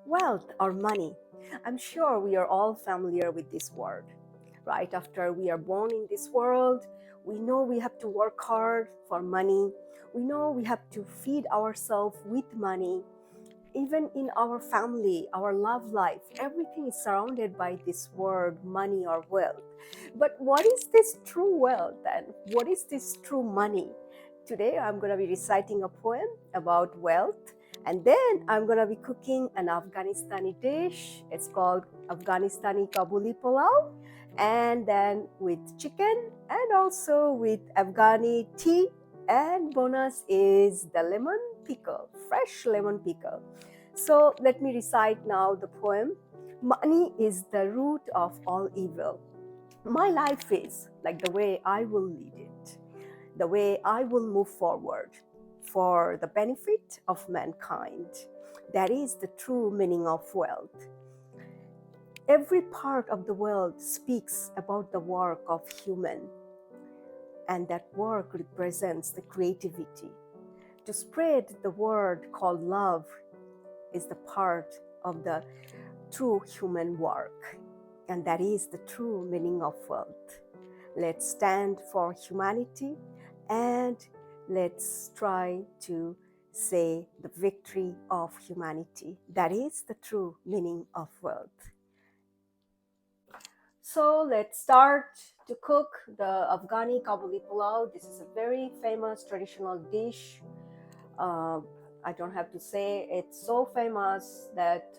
Wealth or money. I'm sure we are all familiar with this word. Right after we are born in this world, we know we have to work hard for money. We know we have to feed ourselves with money. Even in our family, our love life, everything is surrounded by this word money or wealth. But what is this true wealth and what is this true money? Today I'm going to be reciting a poem about wealth, and then I'm going to be cooking an Afghanistani dish. It's called Afghanistani Kabuli Palaw, and then with chicken and also with Afghani tea, and bonus is the lemon pickle, fresh lemon pickle. So let me recite now the poem. Money is the root of all evil. My life is like the way I will lead it, the way I will move forward for the benefit of mankind. That is the true meaning of wealth. Every part of the world speaks about the work of human, and that work represents the creativity. To spread the word called love is the part of the true human work, and that is the true meaning of wealth. Let's stand for humanity and let's try to say the victory of humanity. That is the true meaning of wealth. So let's start to cook the Afghani Kabuli Palaw. This is a very famous traditional dish. I don't have to say it's so famous that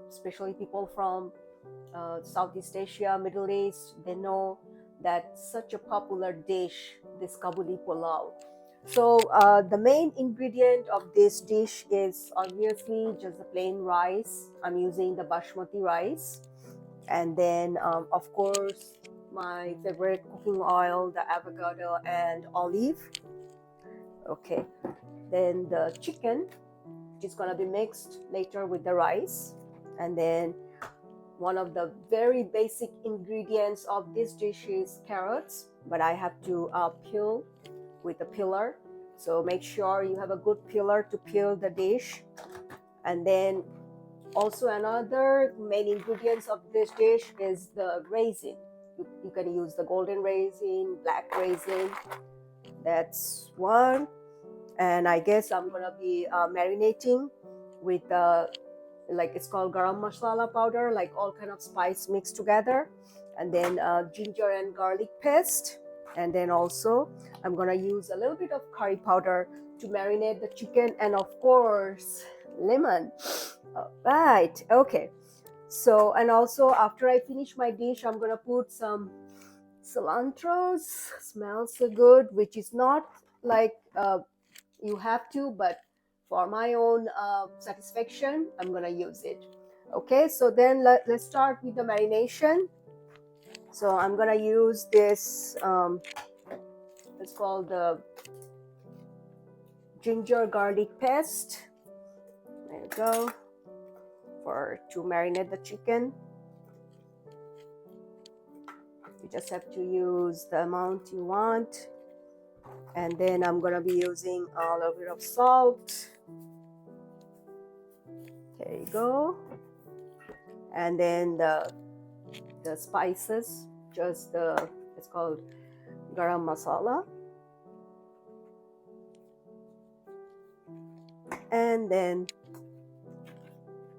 especially people from Southeast Asia, Middle East, they know that such a popular dish, this Kabuli Palaw. So the main ingredient of this dish is obviously just the plain rice. I'm using the basmati rice. And then, of course, my favorite cooking oil, the avocado and olive. Okay, then the chicken, which is going to be mixed later with the rice. And then one of the very basic ingredients of this dish is carrots, but I have to peel with a peeler. So make sure you have a good peeler to peel the dish. And then also another main ingredients of this dish is the raisin. You can use the golden raisin, black raisin. That's one. And I guess I'm gonna be marinating with like it's called garam masala powder, like all kind of spice mixed together, and then ginger and garlic paste. And then also I'm gonna use a little bit of curry powder to marinate the chicken, and of course lemon. All right, okay. So, and also after I finish my dish, I'm gonna put some cilantro. Smells so good, which is not like you have to, but for my own satisfaction, I'm gonna use it. Okay, so then let's start with the marination. So I'm gonna use this, it's called the ginger garlic paste. There you go, to marinate the chicken. You just have to use the amount you want. And then I'm gonna be using a little bit of salt. There you go. And then the spices, just it's called garam masala. And then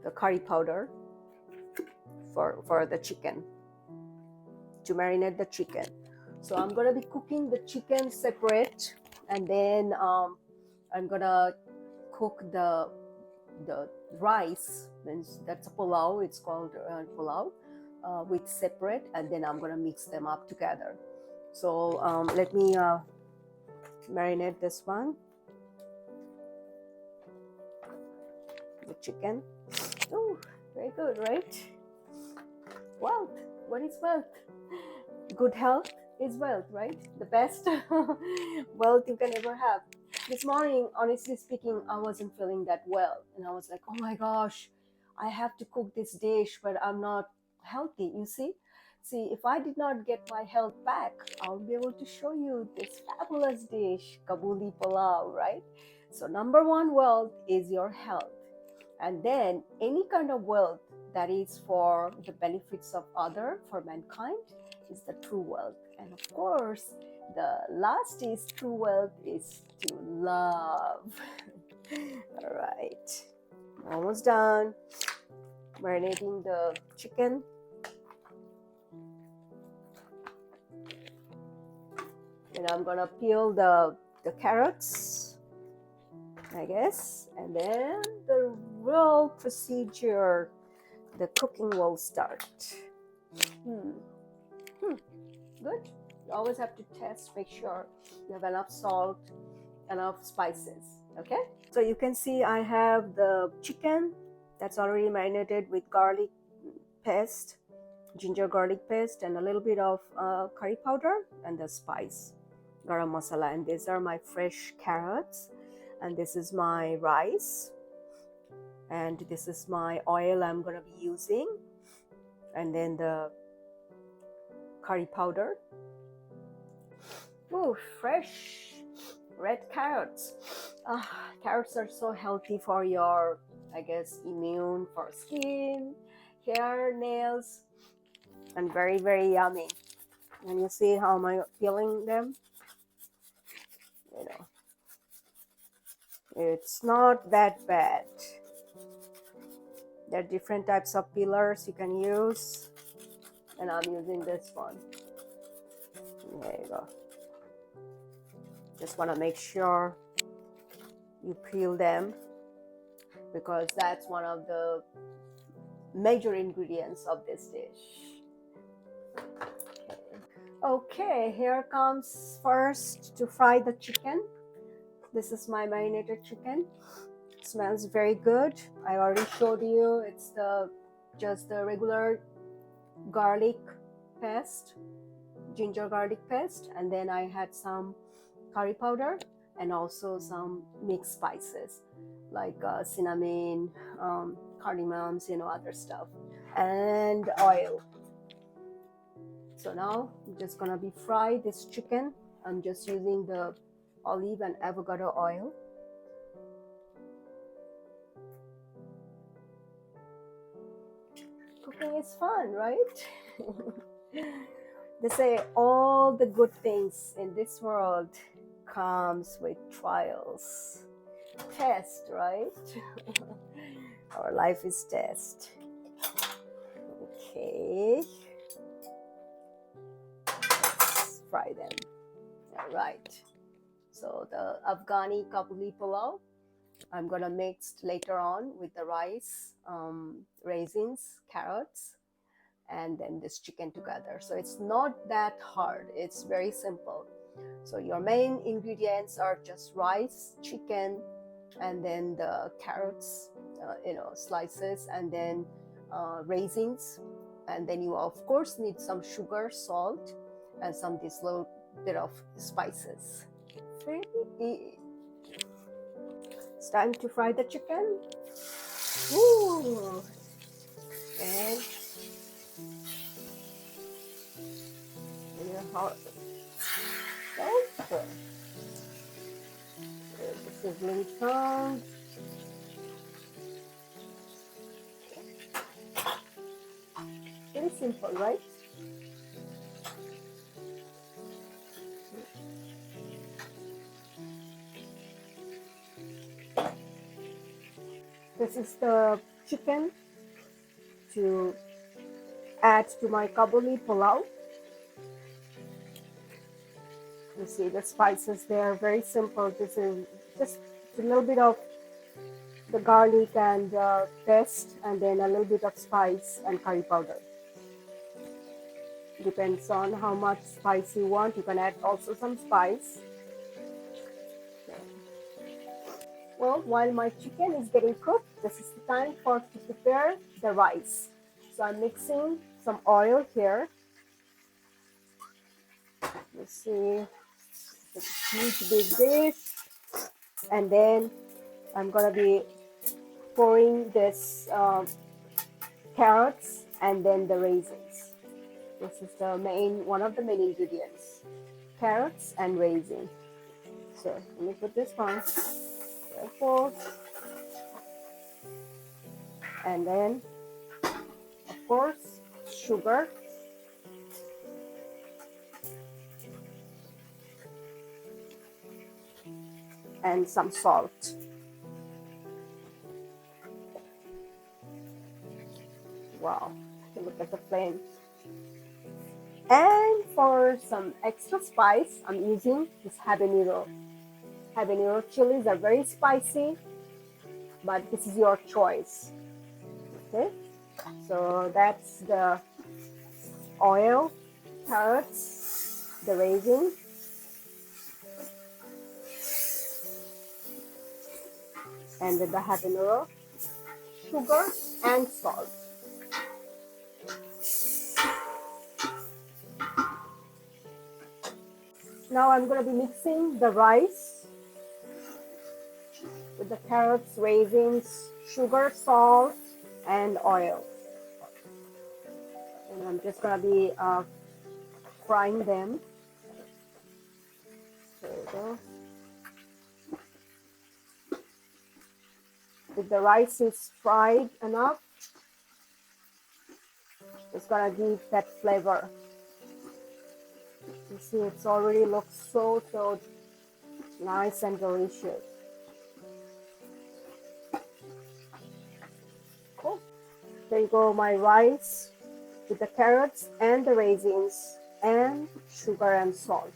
the curry powder for the chicken, to marinate the chicken. So I'm gonna be cooking the chicken separate, and then I'm gonna cook the rice. Means that's a pulao. It's called pulao, with separate, and then I'm gonna mix them up together. So let me marinate this one, the chicken. Oh, very good, right? Wealth. What is wealth? Good health is wealth, right? The best wealth you can ever have. This morning, honestly speaking, I wasn't feeling that well, and I was like, oh my gosh, I have to cook this dish, but I'm not healthy. You see, if I did not get my health back, I'll be able to show you this fabulous dish, Kabuli Palaw, right? So number one wealth is your health. And then any kind of wealth that is for the benefits of other, for mankind, is the true wealth. And of course, the last is true wealth is to love. All right, almost done marinating the chicken. And I'm gonna peel the carrots, I guess, and then the real procedure, the cooking will start. Good. You always have to test, make sure you have enough salt, enough spices. Okay, so you can see I have the chicken that's already marinated with garlic paste, ginger garlic paste, and a little bit of curry powder and the spice, garam masala. And these are my fresh carrots, and this is my rice, and this is my oil I'm going to be using, and then the curry powder. Oh, fresh red carrots. Carrots are so healthy for your, I guess, immune, for skin, hair, nails, and very, very yummy. And you see how am I peeling them? You know, it's not that bad. There are different types of peelers you can use, and I'm using this one. There you go. Just want to make sure you peel them, because that's one of the major ingredients of this dish. Okay, here comes first to fry the chicken. This is my marinated chicken. It smells very good. I already showed you, it's just the regular garlic paste, ginger garlic paste, and then I had some curry powder and also some mixed spices like cinnamon, cardamoms, other stuff, and oil. So now I'm just gonna be fry this chicken. I'm just using the olive and avocado oil. Cooking is fun, right? They say all the good things in this world comes with trials. Test, right? Our life is test. Okay. Let's fry them. All right. So the Afghani Kabuli Palaw, I'm gonna mix later on with the rice, raisins, carrots, and then this chicken together. So it's not that hard. It's very simple. So your main ingredients are just rice, chicken, and then the carrots, slices, and then raisins, and then you of course need some sugar, salt, and this little bit of spices. It's time to fry the chicken. Ooh. And how so the sizzling sound. Very simple, right? This is the chicken to add to my Kabuli Palaw. You see the spices there, very simple. This is just a little bit of the garlic and paste, and then a little bit of spice and curry powder. Depends on how much spice you want. You can add also some spice. Well, while my chicken is getting cooked, this is the time to prepare the rice. So I'm mixing some oil here. You see, it's a huge big dish. And then I'm gonna be pouring this carrots and then the raisins. This is one of the main ingredients, carrots and raisin. So let me put this on. Careful. And then, of course, sugar. And some salt. Wow, look at the flame. And for some extra spice, I'm using this habanero. Habanero chilies are very spicy, but this is your choice. Okay, so that's the oil, carrots, the raisins, and then the habanero, sugar, and salt. Now I'm going to be mixing the rice with the carrots, raisins, sugar, salt, and oil. And I'm just going to be frying them. There you go. If the rice is fried enough, it's going to give that flavor. You see, it's already looks so nice and delicious. Cool. There you go, my rice with the carrots and the raisins and sugar and salt.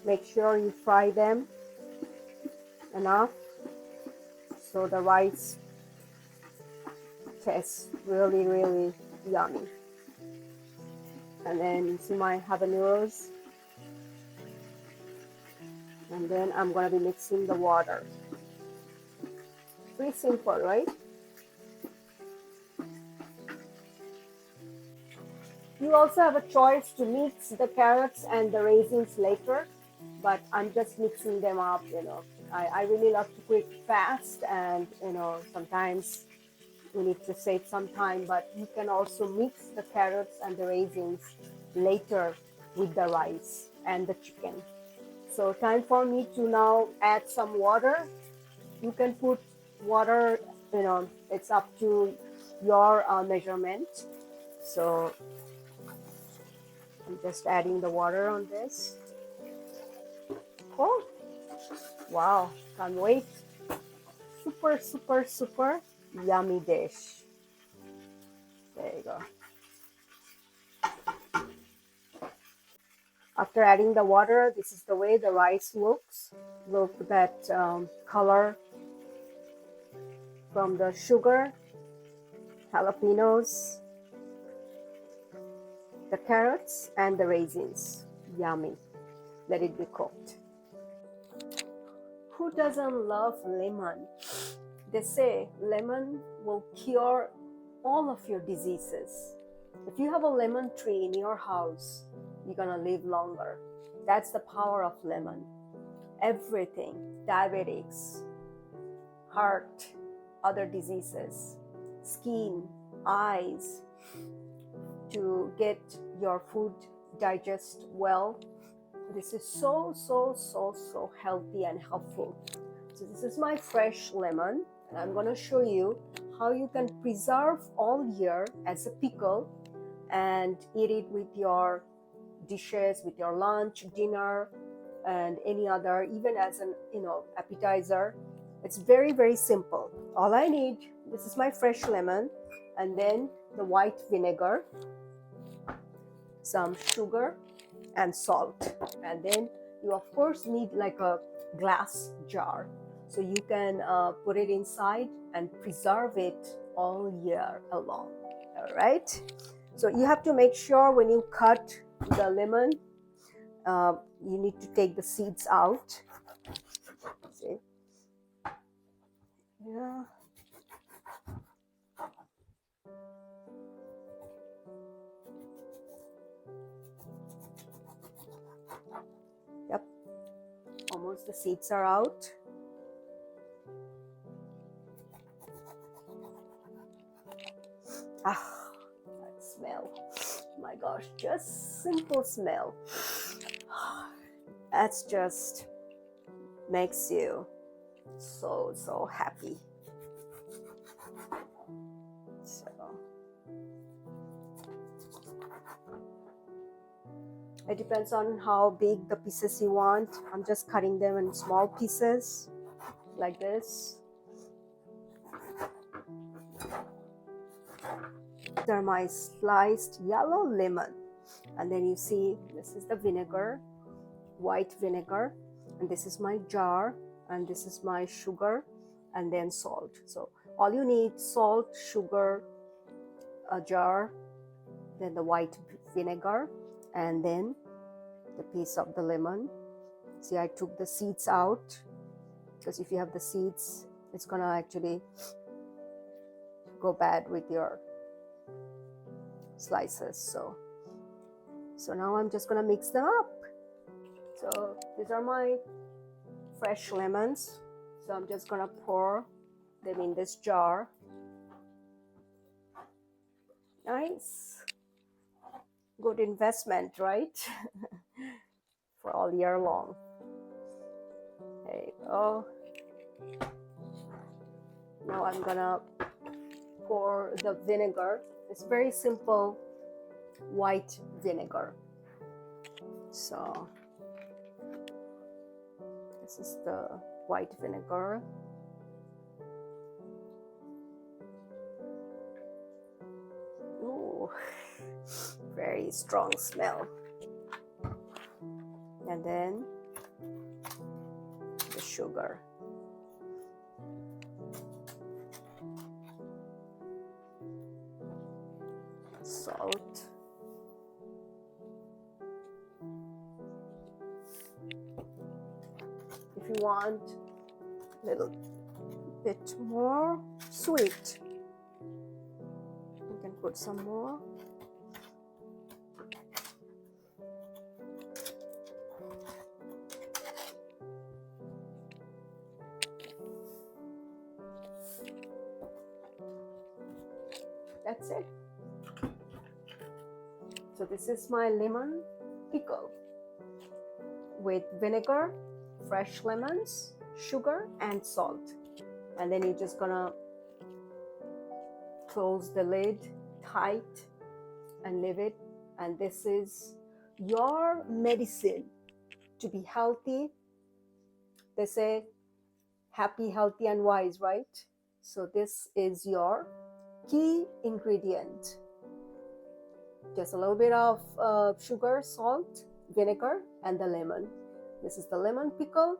Make sure you fry them enough so the rice tastes really yummy. And then you see my habaneros. And then I'm going to be mixing the water. Pretty simple, right? You also have a choice to mix the carrots and the raisins later, but I'm just mixing them up, you know. I really love to cook fast, and you know, sometimes we need to save some time, but you can also mix the carrots and the raisins later with the rice and the chicken. So time for me to now add some water. You can put water, you know, it's up to your measurement. So I'm just adding the water on this. Cool. Wow, can't wait. Super yummy dish. There you go. After adding the water, this is the way the rice looks. Look at that color from the sugar, jalapenos, the carrots, and the raisins. Yummy. Let it be cooked. Who doesn't love lemon? They say lemon will cure all of your diseases. If you have a lemon tree in your house, you're gonna live longer. That's the power of lemon. Everything, diabetics, heart, other diseases, skin, eyes, to get your food digest well. This is so healthy and helpful. So this is my fresh lemon, and I'm going to show you how you can preserve all year as a pickle and eat it with your dishes, with your lunch, dinner, and any other, even as an appetizer. It's very simple. All I need, this is my fresh lemon, and then the white vinegar, some sugar, and salt. And then you of course need like a glass jar, so you can put it inside and preserve it all year long. All right, so you have to make sure when you cut the lemon, you need to take the seeds out. See? Yeah. Yep, almost the seeds are out. Ah, that smell. My gosh, just simple smell. That's just makes you so happy. It depends on how big the pieces you want. I'm just cutting them in small pieces like this. These are my sliced yellow lemon. And then you see this is the vinegar, white vinegar, and this is my jar, and this is my sugar, and then salt. So all you need: salt, sugar, a jar, then the white vinegar, and then the piece of the lemon. See, I took the seeds out, because if you have the seeds, it's gonna actually go bad with your slices. So now I'm just gonna mix them up. So these are my fresh lemons. So I'm just gonna pour them in this jar. Nice. Good investment, right? For all year long. There you go. Now I'm gonna pour the vinegar. It's very simple white vinegar. So this is the white vinegar. Ooh, very strong smell. And then the sugar. Salt. If you want a little bit more sweet, you can put some more. That's it. So this is my lemon pickle with vinegar, fresh lemons, sugar, and salt. And then you're just gonna close the lid tight and leave it. And this is your medicine to be healthy. They say happy, healthy, and wise, right? So this is your key ingredient. Just a little bit of sugar, salt, vinegar, and the lemon. This is the lemon pickle.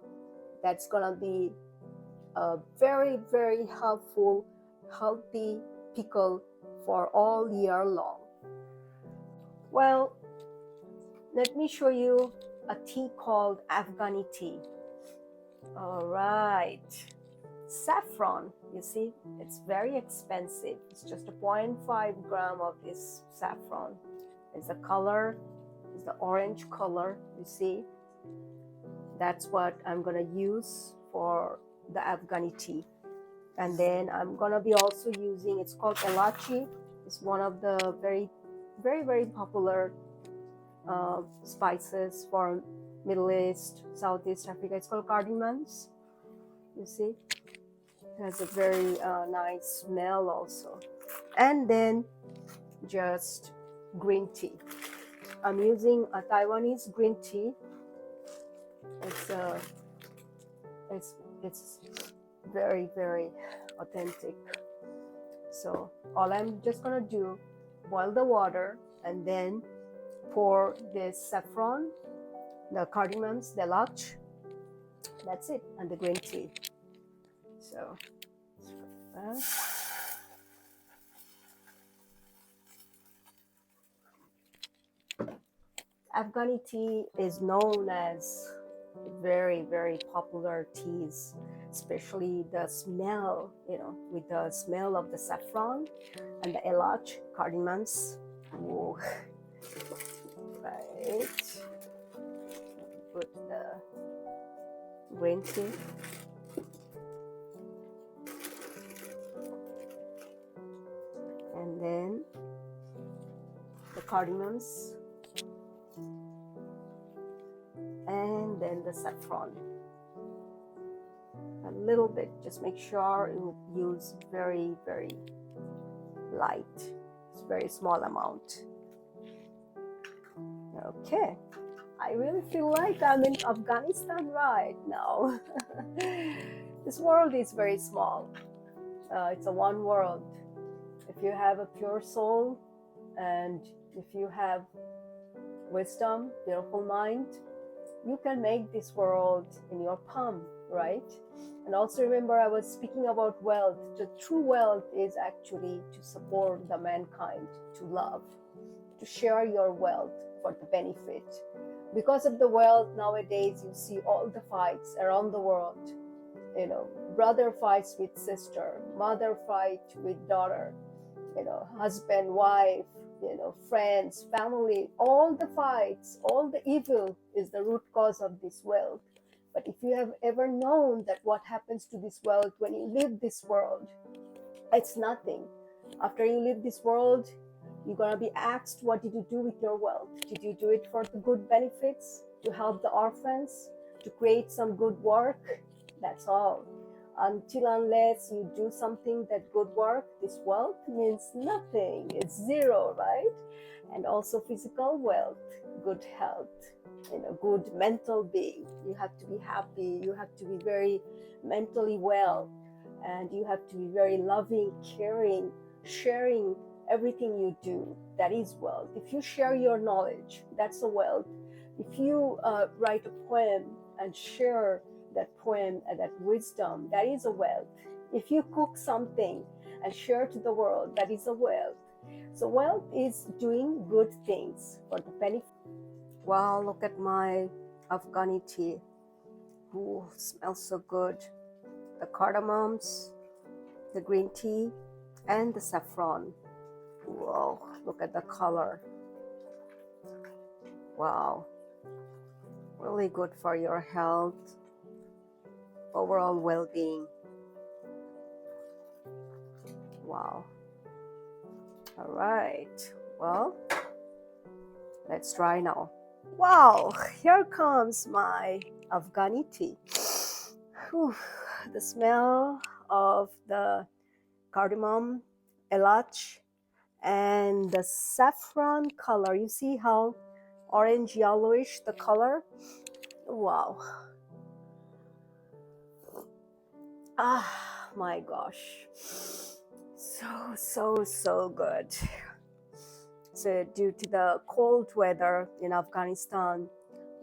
That's gonna be a very, very helpful, healthy pickle for all year long. Well, let me show you a tea called Afghani tea. All right. Saffron, you see, it's very expensive. It's just a 0.5 gram of this saffron. It's the color, it's the orange color, you see. That's what I'm gonna use for the Afghani tea. And then I'm gonna be also using, it's called elachi. It's one of the very, very, very popular spices for Middle East, Southeast Africa. It's called cardamoms, you see. It has a very nice smell also. And then just green tea. I'm using a Taiwanese green tea. It's very, very authentic. So all I'm just gonna do, boil the water and then pour this saffron, the cardamoms, the lach. That's it, and the green tea. So Afghani tea is known as very, very popular teas, especially the smell, you know, with the smell of the saffron and the elach, cardamoms. Ooh. Right. Put the green tea. And then the cardamoms. And then the saffron. A little bit, just make sure you use very, very light. It's very small amount. Okay, I really feel like I'm in Afghanistan right now. This world is very small. It's a one world. If you have a pure soul and if you have wisdom, beautiful mind, you can make this world in your palm, right? And also remember, I was speaking about wealth. The true wealth is actually to support the mankind, to love, to share your wealth for the benefit. Because of the wealth nowadays, you see all the fights around the world. You know, brother fights with sister, mother fights with daughter, husband, wife, friends, family, all the fights, all the evil is the root cause of this wealth. But if you have ever known that what happens to this wealth when you leave this world, it's nothing. After you leave this world, you're going to be asked, what did you do with your wealth? Did you do it for the good benefits, to help the orphans, to create some good work? That's all. Until unless you do something that good work, this wealth means nothing. It's zero, right? And also physical wealth, good health, good mental being. You have to be happy. You have to be very mentally well. And you have to be very loving, caring, sharing everything you do. That is wealth. If you share your knowledge, that's a wealth. If you write a poem and share that poem and that wisdom, that is a wealth. If you cook something and share to the world, that is a wealth. So wealth is doing good things for the benefit. Wow, look at my Afghani tea. Ooh, smells so good. The cardamoms, the green tea, and the saffron. Whoa, look at the color. Wow, really good for your health, overall well-being. Wow. All right, well, let's try now. Wow, here comes my Afghani tea. Whew, the smell of the cardamom, elach, and the saffron color. You see how orange yellowish the color? Wow. Ah, my gosh. So good. So due to the cold weather in Afghanistan,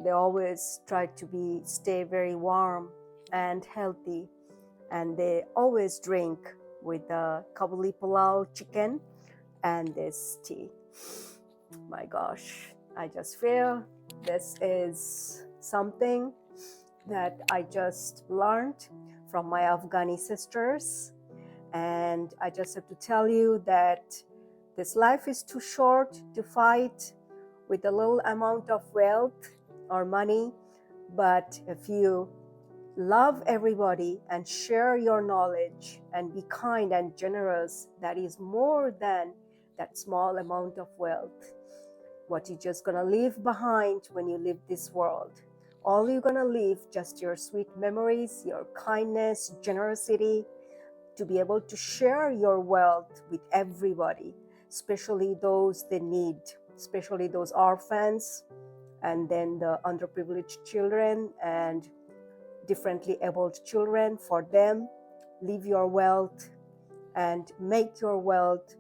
they always try to stay very warm and healthy, and they always drink with the Kabuli Palaw chicken and this tea. My gosh, I just feel this is something that I just learned from my Afghani sisters, and I just have to tell you that this life is too short to fight with a little amount of wealth or money. But if you love everybody and share your knowledge and be kind and generous, that is more than that small amount of wealth. What you're just gonna leave behind when you leave this world. All you're gonna leave just your sweet memories, your kindness, generosity, to be able to share your wealth with everybody, especially those they need, especially those orphans, and then the underprivileged children and differently abled children. For them, leave your wealth and make your wealth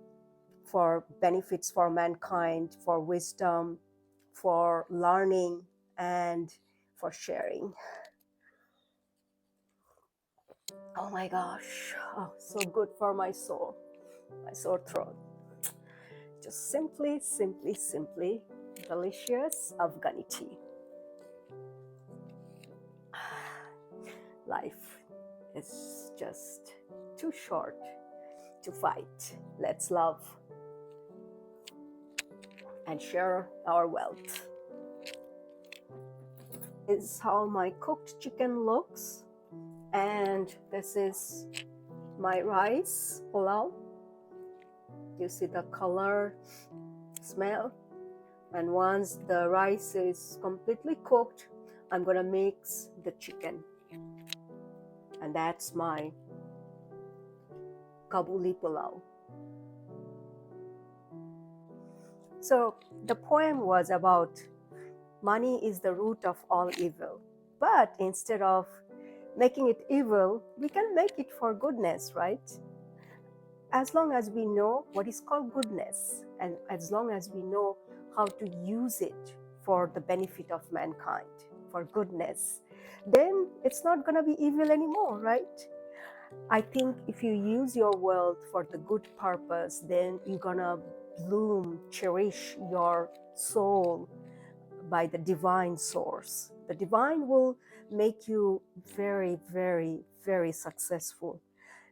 for benefits for mankind, for wisdom, for learning, and for sharing. Oh my gosh, so good for my soul, my sore throat. Just simply delicious Afghani tea. Life is just too short to fight. Let's love and share our wealth. This is how my cooked chicken looks, and this is my rice pulao. You see the color, smell, and once the rice is completely cooked, I'm gonna mix the chicken, and that's my Kabuli Palaw. So the poem was about money is the root of all evil. But instead of making it evil, we can make it for goodness, right? As long as we know what is called goodness, and as long as we know how to use it for the benefit of mankind, for goodness, then it's not going to be evil anymore, right? I think if you use your wealth for the good purpose, then you're going to bloom, cherish your soul by the divine source. The divine will make you very, very, very successful.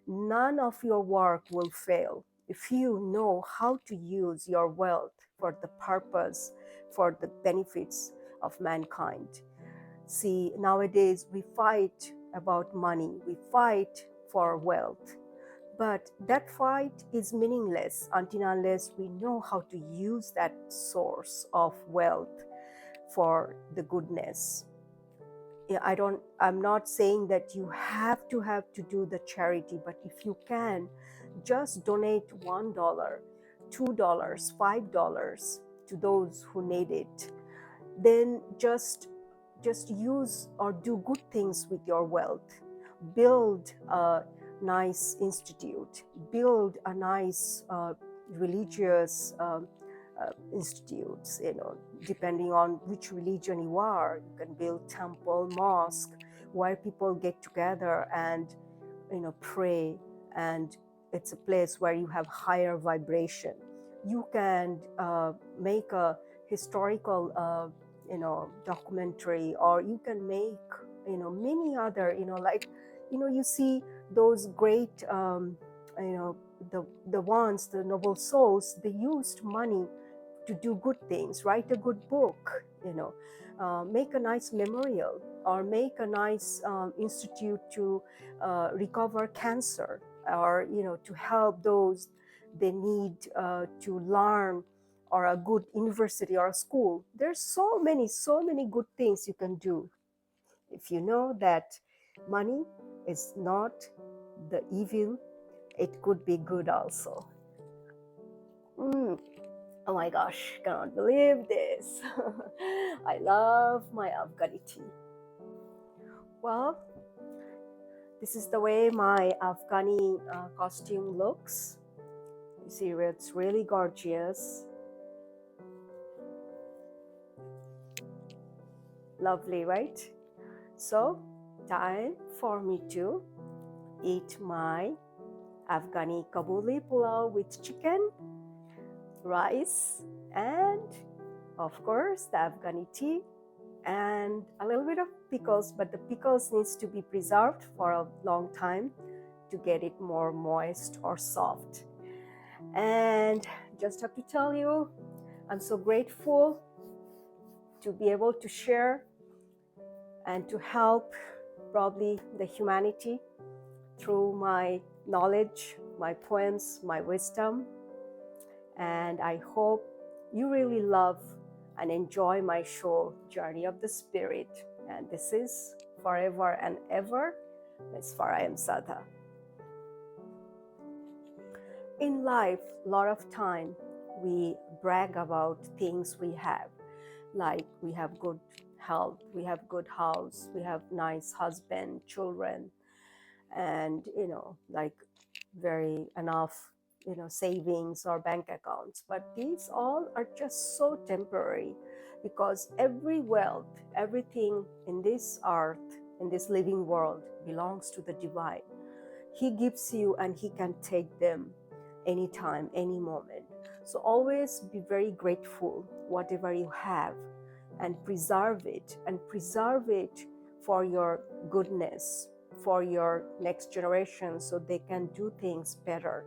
None of your work will fail if you know how to use your wealth for the purpose, for the benefits of mankind. See, nowadays we fight about money, we fight for wealth, but that fight is meaningless until unless we know how to use that source of wealth for the goodness. I'm not saying that you have to do the charity, but if you can, just donate $1, $2, $5 to those who need it. Then just use or do good things with your wealth. Build a nice institute, build a nice religious institutes, depending on which religion you are. You can build temple, mosque, where people get together and pray, and it's a place where you have higher vibration. You can make a historical documentary, or you can make many other you see those great the noble souls, they used money to do good things, write a good book, make a nice memorial, or make a nice institute to recover cancer, or to help those they need to learn, or a good university or a school. There's so many good things you can do if you know that money is not the evil. It could be good also. Oh my gosh, cannot believe this. I love my Afghani tea. Well, this is the way my Afghani costume looks. You see, it's really gorgeous. Lovely, right? So, time for me to eat my Afghani Kabuli Palaw with chicken, rice, and of course the Afghani tea, and a little bit of pickles, but the pickles needs to be preserved for a long time to get it more moist or soft. And just have to tell you, I'm so grateful to be able to share and to help probably the humanity through my knowledge, my poems, my wisdom. And I hope you really love and enjoy my show, Journey of the Spirit. And this is forever and ever, Miss Farayam Sadha. In life, a lot of time we brag about things we have, like we have good health, we have good house, we have nice husband, children, and like very enough savings or bank accounts. But these all are just so temporary, because every wealth, everything in this earth, in this living world, belongs to the divine. He gives you and he can take them anytime, any moment. So always be very grateful whatever you have, and preserve it, and preserve it for your goodness, for your next generation, so they can do things better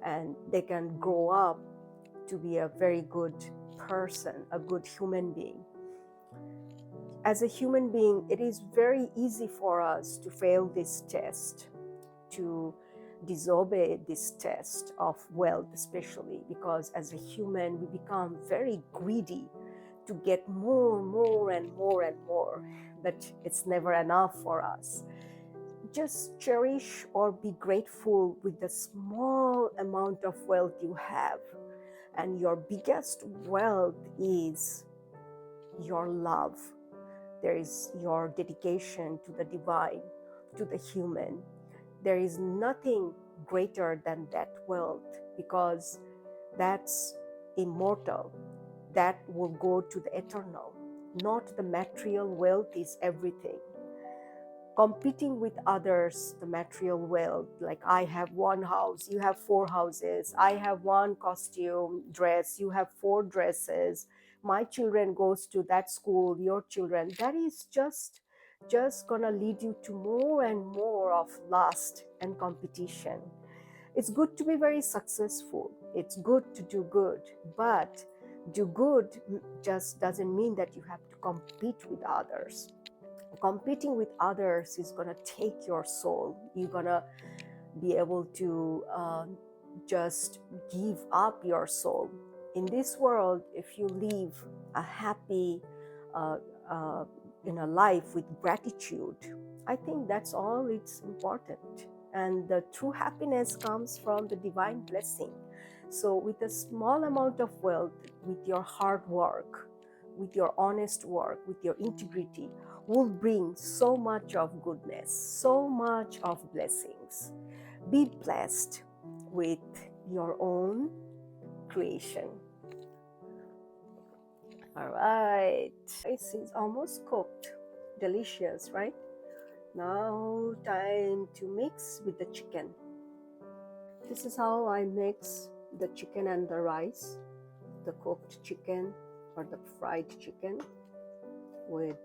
and they can grow up to be a very good person, a good human being. As a human being, it is very easy for us to fail this test, to disobey this test of wealth, especially because as a human we become very greedy to get more and more, but it's never enough for us. Just cherish or be grateful with the small amount of wealth you have. And your biggest wealth is your love, there is your dedication to the divine, to the human. There is nothing greater than that wealth, because that's immortal. That will go to the eternal. Not the material wealth is everything. Competing with others, the material wealth, like I have one house, you have four houses, I have one costume dress, you have four dresses, my children goes to that school, your children, that is just gonna lead you to more and more of lust and competition. It's good to be very successful, it's good to do good, but do good just doesn't mean that you have to compete with others. Competing with others is going to take your soul. You're going to be able to just give up your soul. In this world, if you live a happy uh, uh, in a life with gratitude, I think that's all it's important. And the true happiness comes from the divine blessing. So with a small amount of wealth, with your hard work, with your honest work, with your integrity, will bring so much of goodness, so much of blessings. Be blessed with your own creation. All right, this is almost cooked. Delicious, right? Now time to mix with the chicken. This is how I mix the chicken and the rice, the cooked chicken or the fried chicken with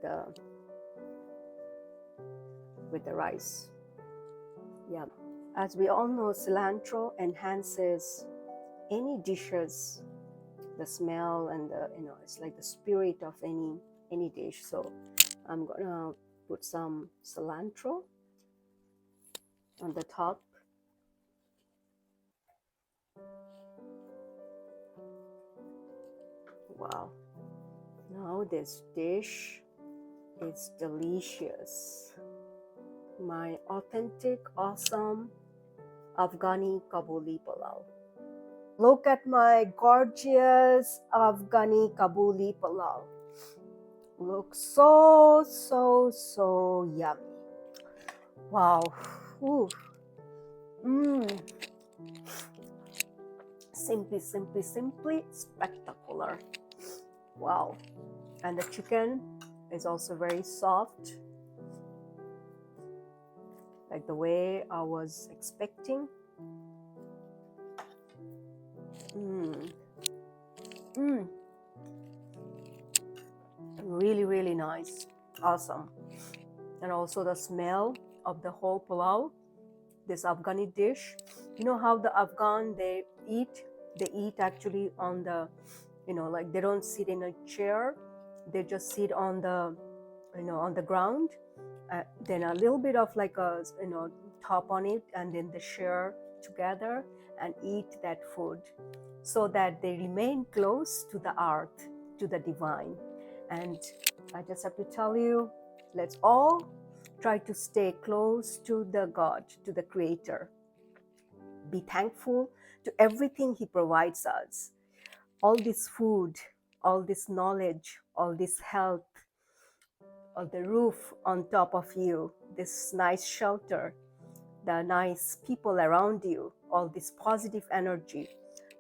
the rice. Yeah. As we all know, cilantro enhances any dishes, the smell and the, it's like the spirit of any dish. So I'm gonna put some cilantro on the top. Wow. Now this dish is delicious. My authentic, awesome Afghani Kabuli Palaw. Look at my gorgeous Afghani Kabuli Palaw. Looks so yummy. Wow. Ooh. Simply spectacular. Wow. And the chicken is also very soft, like the way I was expecting. Really nice. Awesome. And also the smell of the whole pulao, this Afghani dish. You know how the Afghan, they eat actually on the, like they don't sit in a chair, they just sit on the, on the ground, then a little bit of like a, top on it, and then they share together and eat that food, so that they remain close to the earth, to the divine. And I just have to tell you, let's all try to stay close to the God, to the Creator. Be thankful to everything He provides us. All this food, all this knowledge, all this health, all the roof on top of you, this nice shelter, the nice people around you, all this positive energy.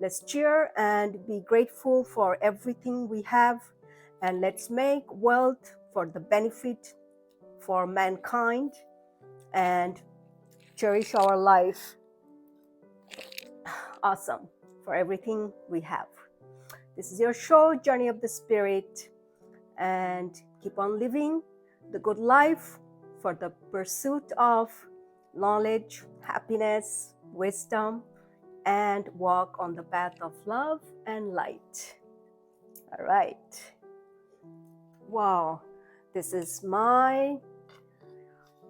Let's cheer and be grateful for everything we have, and let's make wealth for the benefit for mankind and cherish our life. Awesome for everything we have. This is your show, Journey of the Spirit, and keep on living the good life for the pursuit of knowledge, happiness, wisdom, and walk on the path of love and light. All right. Wow. This is my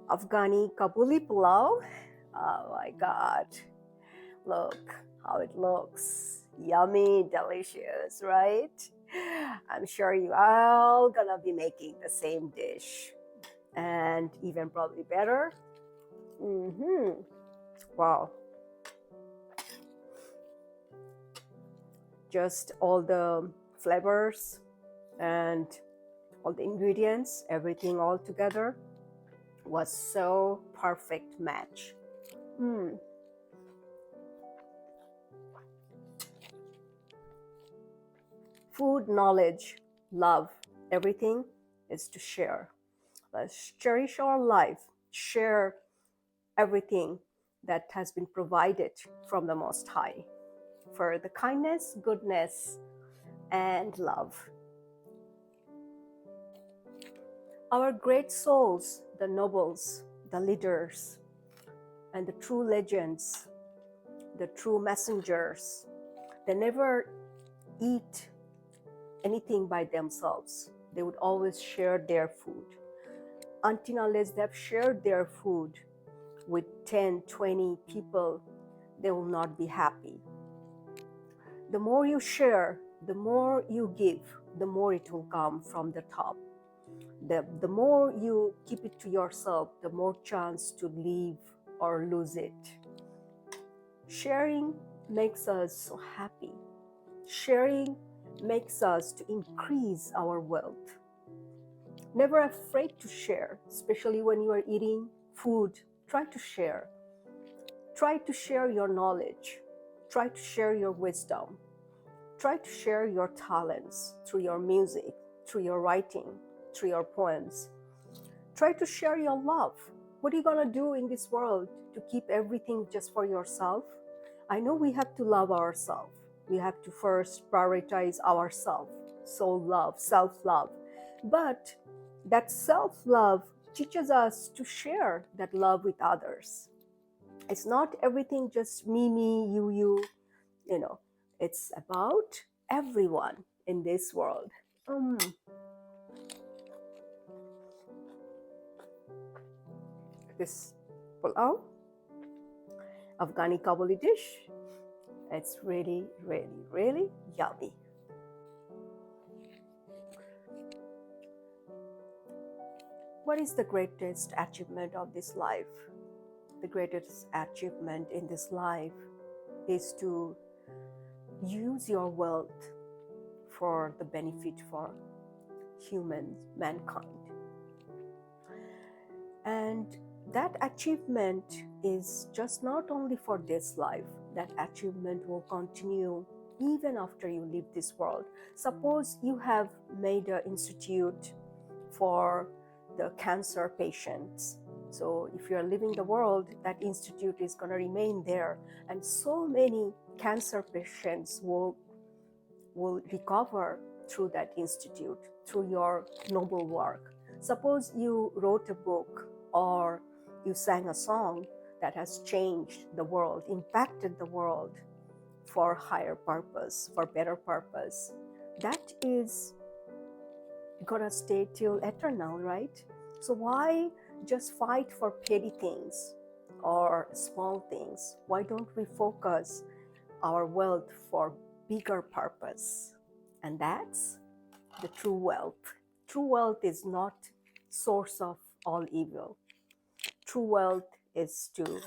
Afghani Kabuli Palaw. Oh my God. Look how it looks. Yummy, delicious, right? I'm sure you all gonna be making the same dish, and even probably better. Wow. Just all the flavors and all the ingredients, everything all together was so perfect match. Food, knowledge, love, everything is to share. Let's cherish our life, share everything that has been provided from the Most High for the kindness, goodness, and love. Our great souls, the nobles, the leaders, and the true legends, the true messengers, they never eat anything by themselves. They would always share their food. Until unless they have shared their food with 10, 20 people, they will not be happy. The more you share, the more you give, the more it will come from the top. The more you keep it to yourself, the more chance to leave or lose it. Sharing makes us so happy. Sharing makes us to increase our wealth. Never afraid to share, especially when you are eating food. Try to share. Try to share your knowledge. Try to share your wisdom. Try to share your talents through your music, through your writing, through your poems. Try to share your love. What are you going to do in this world to keep everything just for yourself? I know we have to love ourselves. We have to first prioritize ourselves, soul love, self-love. But that self-love teaches us to share that love with others. It's not everything just me, you, it's about everyone in this world. This pulao, Afghani Kabuli dish, it's really, really, really yummy. What is the greatest achievement of this life? The greatest achievement in this life is to use your wealth for the benefit for humans, mankind. And that achievement is just not only for this life, that achievement will continue even after you leave this world. Suppose you have made an institute for the cancer patients. So if you're leaving the world, that institute is going to remain there. And so many cancer patients will recover through that institute, through your noble work. Suppose you wrote a book or you sang a song that has changed the world, impacted the world for higher purpose, for better purpose. That is gonna stay till eternal, right? So why just fight for petty things or small things? Why don't we focus our wealth for bigger purpose? And that's the true wealth. True wealth is not source of all evil. True wealth is to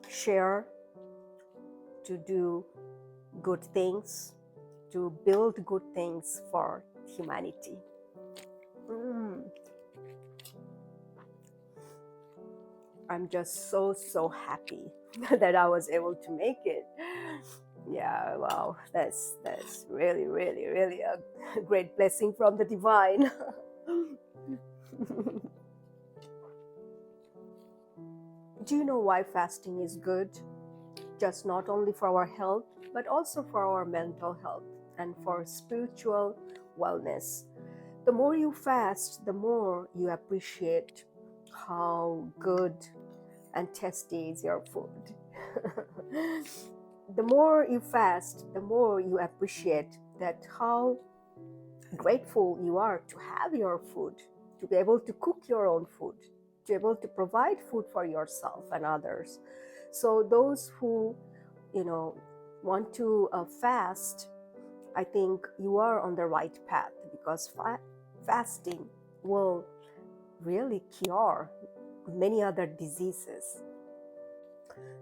share, to do good things, to build good things for humanity. I'm just so happy that I was able to make it. Yeah, wow, that's really, really, really a great blessing from the divine. Do you know why fasting is good? Just not only for our health, but also for our mental health and for spiritual wellness. The more you fast, the more you appreciate how good and tasty is your food. The more you fast, the more you appreciate that how grateful you are to have your food, to be able to cook your own food, to be able to provide food for yourself and others. So those who, want to fast, I think you are on the right path, because fasting will really cure many other diseases.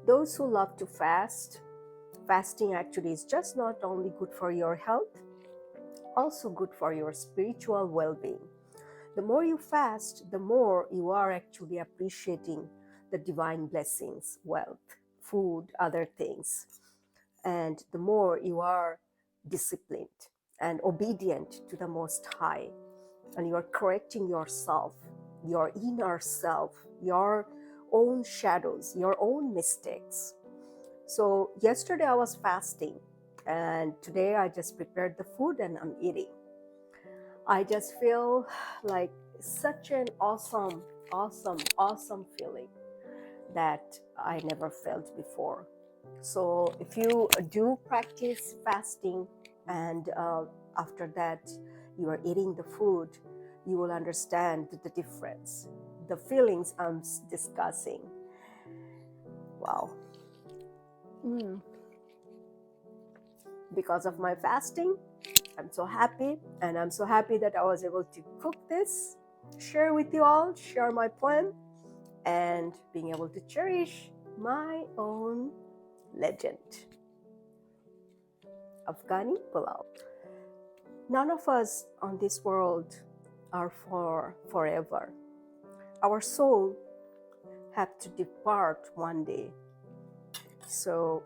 Those who love to fast, fasting actually is just not only good for your health, also good for your spiritual well-being. The more you fast, the more you are actually appreciating the divine blessings, wealth, food, other things. And the more you are disciplined and obedient to the Most High, and you are correcting yourself, your inner self, your own shadows, your own mistakes. So yesterday I was fasting, and today I just prepared the food and I'm eating. I just feel like such an awesome, awesome feeling that I never felt before. So if you do practice fasting and after that you are eating the food, you will understand the difference, the feelings I'm discussing. Wow. Because of my fasting, I'm so happy, and I'm so happy that I was able to cook this, share with you all, share my poem, and being able to cherish my own legend, Afghani Palau. None of us on this world are for forever. Our soul have to depart one day. So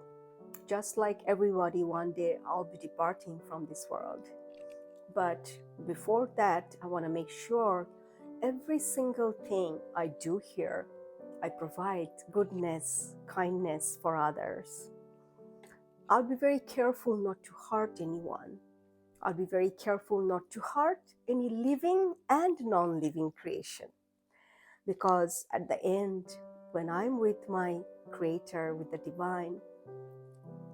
just like everybody, one day I'll be departing from this world. But before that, I want to make sure every single thing I do here, I provide goodness, kindness for others. I'll be very careful not to hurt anyone. I'll be very careful not to hurt any living and non-living creation. Because at the end, when I'm with my Creator, with the Divine,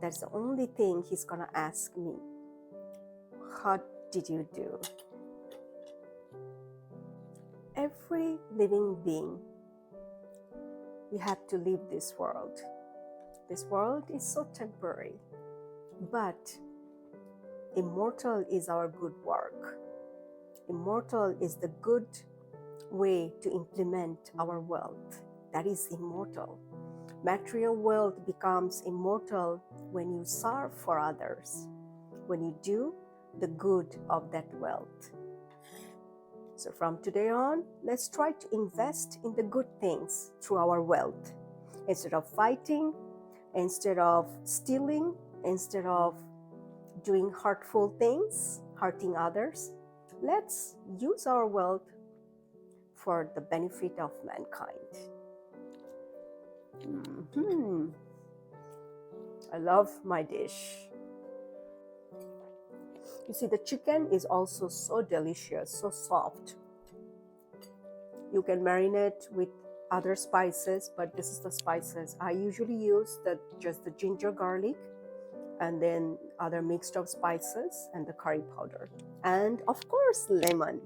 that's the only thing He's gonna ask me. What did you do? Every living being, we have to leave this world. This world is so temporary, but immortal is our good work. Immortal is the good way to implement our wealth. That is immortal. Material wealth becomes immortal when you serve for others, when you do the good of that wealth. So from today on, let's try to invest in the good things through our wealth. Instead of fighting, instead of stealing, instead of doing hurtful things, hurting others, let's use our wealth for the benefit of mankind. I love my dish. You see, the chicken is also so delicious, so soft. You can marinate with other spices, but this is the spices. I usually use just the ginger garlic and then other mixed up spices and the curry powder. And of course, lemon.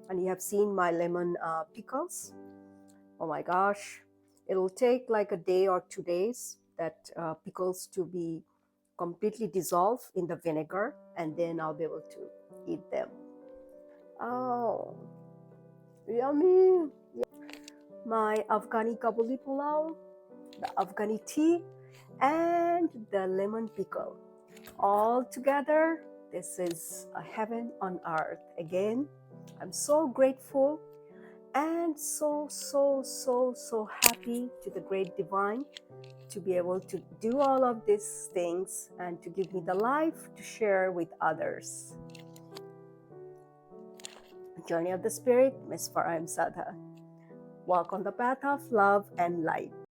And you have seen my lemon pickles. Oh my gosh. It'll take like a day or 2 days that pickles to be completely dissolved in the vinegar, and then I'll be able to eat them. Oh, yummy. My Afghani Kabuli Palaw, the Afghani tea, and the lemon pickle. All together, this is a heaven on earth. Again, I'm so grateful and so happy to the great divine to be able to do all of these things and to give me the life to share with others. Journey of the Spirit, Miss Farham Sadha. Walk on the path of love and light.